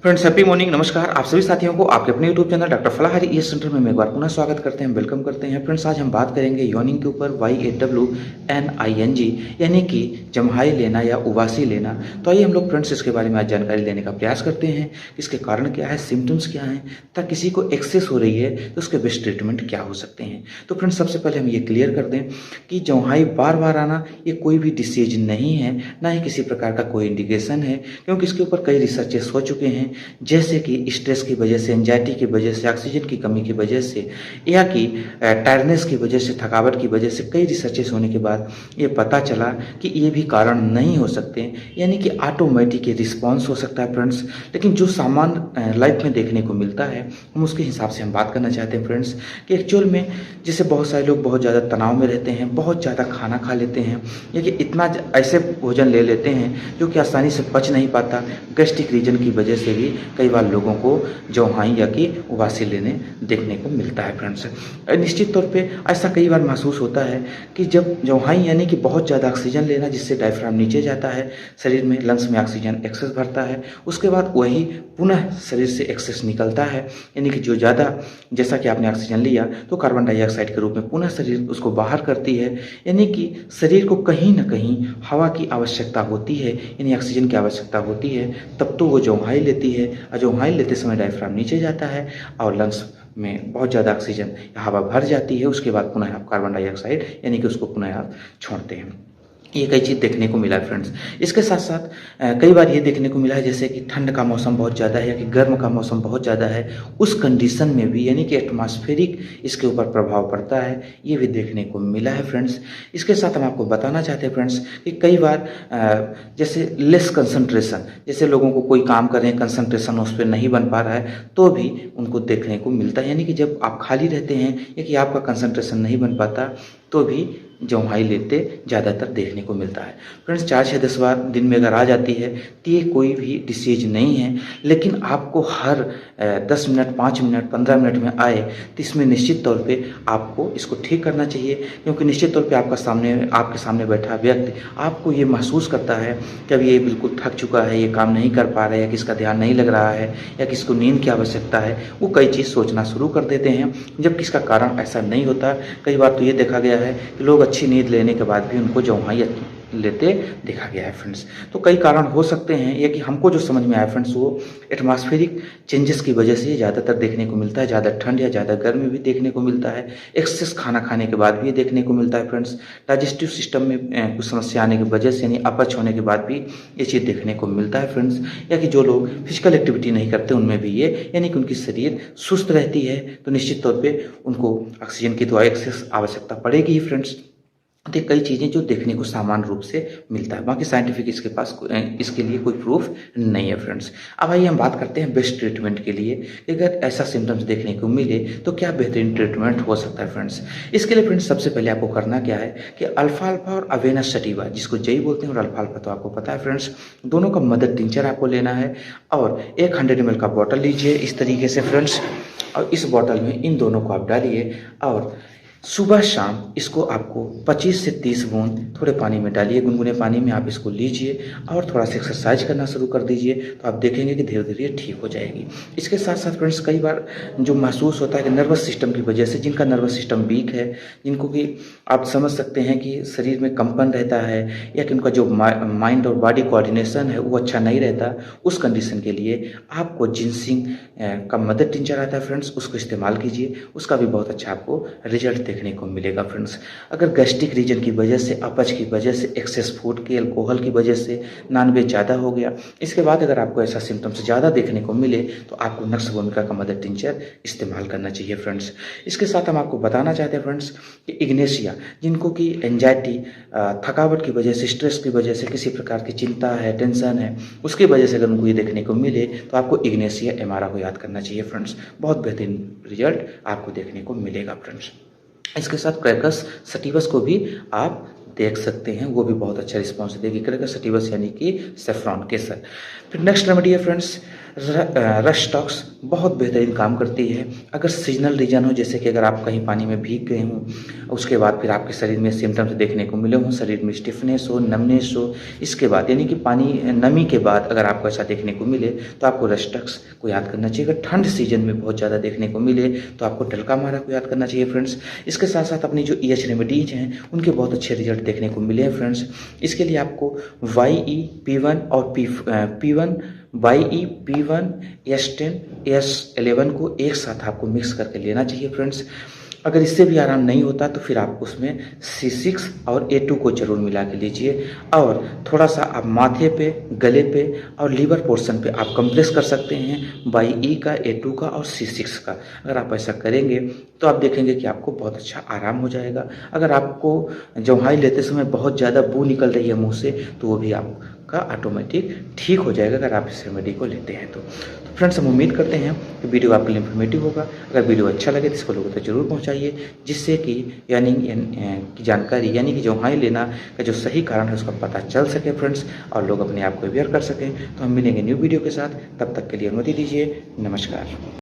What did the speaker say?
Friends happy morning. नमस्कार आप सभी साथियों को आपके अपने YouTube channel doctor Phalahari ES centre में एक बार पुनः स्वागत करते हैं, वेलकम करते हैं। फ्रेंड्स आज हम बात करेंगे यॉर्निंग के ऊपर, YAWNING यानी कि जम्हाई लेना या उबासी लेना। तो आइए हम लोग फ्रेंड्स इसके बारे में आज जानकारी लेने का प्रयास करते हैं। इसके कारण क्या है, सिम्टम्स क्या हैं, तथा किसी को एक्सेस हो रही है तो उसके बेस्ट ट्रीटमेंट क्या हो सकते हैं। तो फ्रेंड्स सबसे पहले हम ये क्लियर कर दें कि जम्हाई बार बार आना ये कोई भी डिसीज नहीं है, ना ही किसी प्रकार का कोई इंडिकेशन है, क्योंकि इसके ऊपर कई रिसर्चेस हो चुके हैं। जैसे कि स्ट्रेस की वजह से, एंजाइटी की वजह से, ऑक्सीजन की कमी की वजह से, या कि टायर्डनेस की वजह से, थकावट की वजह से कई रिसर्चेस होने के बाद ये पता चला कि ये भी कारण नहीं हो सकते, यानी कि ऑटोमेटिक रिस्पॉन्स हो सकता है फ्रेंड्स। लेकिन जो सामान्य लाइफ में देखने को मिलता है हम उसके हिसाब से हम बात करना चाहते हैं फ्रेंड्स कि एक्चुअल में जैसे बहुत सारे लोग बहुत ज़्यादा तनाव में रहते हैं, बहुत ज़्यादा खाना खा लेते हैं, या कि इतना ऐसे भोजन ले लेते हैं जो कि आसानी से पच नहीं पाता, गैस्ट्रिक रीजन की वजह से भी कई बार लोगों को जौहाई या कि उबासी लेने देखने को मिलता है फ्रेंड्स। निश्चित तौर पे ऐसा कई बार महसूस होता है कि जब जौहाई यानी कि बहुत ज़्यादा ऑक्सीजन लेना, जिससे डायफ्राम नीचे जाता है, शरीर में लंग्स में ऑक्सीजन एक्सेस भरता है, उसके बाद वही पुनः शरीर से एक्सेस निकलता है, यानी कि जो ज़्यादा, जैसा कि आपने ऑक्सीजन लिया तो कार्बन डाइऑक्साइड के रूप में पुनः शरीर उसको बाहर करती है, यानी कि शरीर को कहीं ना कहीं हवा की आवश्यकता होती है, यानी ऑक्सीजन की आवश्यकता होती है, तब तो वो जौहाई लेती है। और जौहाई लेते समय डायफ्राम नीचे जाता है और लंग्स में बहुत ज़्यादा ऑक्सीजन या हवा भर जाती है, उसके बाद पुनः आप कार्बन डाइऑक्साइड यानी कि उसको पुनः आप छोड़ते हैं। ये कई चीज़ देखने को मिला है फ्रेंड्स। इसके साथ साथ कई बार ये देखने को मिला है जैसे कि ठंड का मौसम बहुत ज़्यादा है या कि गर्म का मौसम बहुत ज़्यादा है, उस कंडीशन में भी यानी कि एटमॉस्फेरिक इसके ऊपर प्रभाव पड़ता है, ये भी देखने को मिला है फ्रेंड्स। इसके साथ हम आपको बताना चाहते हैं फ्रेंड्स कि कई बार जैसे लेस कंसंट्रेशन, जैसे लोगों को कोई काम कर रहे हैं, कंसंट्रेशन उस पर नहीं बन पा रहा है, तो भी उनको देखने को मिलता है, यानी कि जब आप खाली रहते हैं या कि आपका कंसंट्रेशन नहीं बन पाता तो भी जौहाई लेते ज़्यादातर देखने को मिलता है फ्रेंड्स। 4 से 10 बार दिन में अगर आ जाती है तो ये कोई भी डिसीज नहीं है, लेकिन आपको हर 10 मिनट, 5 मिनट, 15 मिनट में आए तो इसमें निश्चित तौर पे आपको इसको ठीक करना चाहिए, क्योंकि निश्चित तौर पे आपके सामने बैठा व्यक्ति आपको ये महसूस करता है कि अब ये बिल्कुल थक चुका है, ये काम नहीं कर पा रहा है, या किसका ध्यान नहीं लग रहा है, या किसको नींद की आवश्यकता है, वो कई चीज़ सोचना शुरू कर देते हैं, जबकि इसका कारण ऐसा नहीं होता। कई बार तो ये देखा गया है कि लोग अच्छी नींद लेने के बाद भी उनको जौहाई लेते देखा गया है फ्रेंड्स। तो कई कारण हो सकते हैं, या कि हमको जो समझ में आया फ्रेंड्स वो एटमॉस्फेरिक चेंजेस की वजह से ज़्यादातर देखने को मिलता है। ज़्यादा ठंड या ज़्यादा गर्मी भी देखने को मिलता है, एक्सेस खाना खाने के बाद भी ये देखने को मिलता है फ्रेंड्स। डाइजेस्टिव सिस्टम में कुछ समस्या आने की वजह से, यानी अपच होने के बाद भी ये चीज़ देखने को मिलता है फ्रेंड्स। या कि जो लोग फिजिकल एक्टिविटी नहीं करते उनमें भी ये, यानी कि उनकी शरीर सुस्त रहती है, तो निश्चित तौर पर उनको ऑक्सीजन की तो एक्सेस आवश्यकता पड़ेगी ही फ्रेंड्स। तो कई चीज़ें जो देखने को सामान्य रूप से मिलता है, बाकी साइंटिफिक इसके लिए कोई प्रूफ नहीं है फ्रेंड्स। अब आइए हम बात करते हैं बेस्ट ट्रीटमेंट के लिए कि अगर ऐसा सिम्टम्स देखने को मिले तो क्या बेहतरीन ट्रीटमेंट हो सकता है फ्रेंड्स। इसके लिए फ्रेंड्स सबसे पहले आपको करना क्या है कि अल्फा और अवेना सटिवा, जिसको जई बोलते हैं, और अल्फा तो आपको पता है फ्रेंड्स, दोनों का मदर टिंचर आपको लेना है और एक 100 ml का बॉटल लीजिए इस तरीके से फ्रेंड्स, और इस बॉटल में इन दोनों को आप डालिए और सुबह शाम इसको आपको 25 से 30 बूंद थोड़े पानी में डालिए, गुनगुने पानी में आप इसको लीजिए और थोड़ा सा एक्सरसाइज करना शुरू कर दीजिए, तो आप देखेंगे कि धीरे धीरे ठीक हो जाएगी। इसके साथ साथ फ्रेंड्स कई बार जो महसूस होता है कि नर्वस सिस्टम की वजह से, जिनका नर्वस सिस्टम वीक है, जिनको कि आप समझ सकते हैं कि शरीर में कंपन रहता है, या कि उनका जो माइंड और बॉडी कोऑर्डिनेशन है वो अच्छा नहीं रहता, उस कंडीशन के लिए आपको जिनसिंग का मदर टिंचर आता है फ्रेंड्स, उसको इस्तेमाल कीजिए, उसका भी बहुत अच्छा आपको रिजल्ट देखने को मिलेगा फ्रेंड्स। अगर गैस्ट्रिक रीजन की वजह से, अपच की वजह से, एक्सेस फूड की, अल्कोहल की वजह से नॉनवेज ज़्यादा हो गया, इसके बाद अगर आपको ऐसा सिम्टम्स ज़्यादा देखने को मिले तो आपको नक्स भूमिका का मदर टिंचर इस्तेमाल करना चाहिए फ्रेंड्स। इसके साथ हम आपको बताना चाहते हैं फ्रेंड्स कि इग्नेशिया, जिनको कि एंजाइटी, थकावट की वजह से, स्ट्रेस की वजह से, किसी प्रकार की चिंता है, टेंशन है, उसकी वजह से अगर उनको ये देखने को मिले तो आपको इग्नेशिया एमारा को याद करना चाहिए फ्रेंड्स। बहुत बेहतरीन रिजल्ट आपको देखने को मिलेगा फ्रेंड्स। इसके साथ क्रैकस सटिवस को भी आप देख सकते हैं, वो भी बहुत अच्छा रिस्पॉन्स देगी। क्रैकस सटिवस यानी कि सेफ्रॉन केसर। फिर नेक्स्ट रेमेडी है फ्रेंड्स रस्टॉक्स बहुत बेहतरीन काम करती है। अगर सीजनल रीजन हो, जैसे कि अगर आप कहीं पानी में भीग गए हों, उसके बाद फिर आपके शरीर में सिम्टम्स देखने को मिले हों, शरीर में स्टिफनेस हो, नमनेस हो, इसके बाद यानी कि पानी नमी के बाद अगर आपको ऐसा देखने को मिले तो आपको रस्टॉक्स को याद करना चाहिए। अगर ठंड सीजन में बहुत ज़्यादा देखने को मिले तो आपको ढलकामारा को याद करना चाहिए फ्रेंड्स। इसके साथ साथ अपनी जो EH रेमेडीज हैं उनके बहुत अच्छे रिजल्ट देखने को मिले हैं फ्रेंड्स। इसके लिए आपको YEP1 और P1 YEP1 S10 S11 को एक साथ आपको मिक्स करके लेना चाहिए फ्रेंड्स। अगर इससे भी आराम नहीं होता तो फिर आप उसमें C6 और A2 को ज़रूर मिला के लीजिए, और थोड़ा सा आप माथे पे, गले पे और लीवर पोर्शन पे आप कंप्रेस कर सकते हैं YE का, A2 का और C6 का। अगर आप ऐसा करेंगे तो आप देखेंगे कि आपको बहुत अच्छा आराम हो जाएगा। अगर आपको जम्हाई लेते समय बहुत ज़्यादा बू निकल रही है मुँह से, तो वो भी आपका ऑटोमेटिक ठीक हो जाएगा अगर आप इस रेमेडी को लेते हैं तो फ्रेंड्स, हम उम्मीद करते हैं कि वीडियो आपके लिए इन्फॉर्मेटिव होगा। अगर वीडियो अच्छा लगे तो इसको लोगों तक जरूर पहुंचाइए, जिससे कि यानी की जानकारी यानी कि जम्हाई लेना का जो सही कारण है उसका पता चल सके फ्रेंड्स, और लोग अपने आप को अवेयर कर सकें। तो हम मिलेंगे न्यू वीडियो के साथ, तब तक के लिए अनुमति दीजिए। नमस्कार।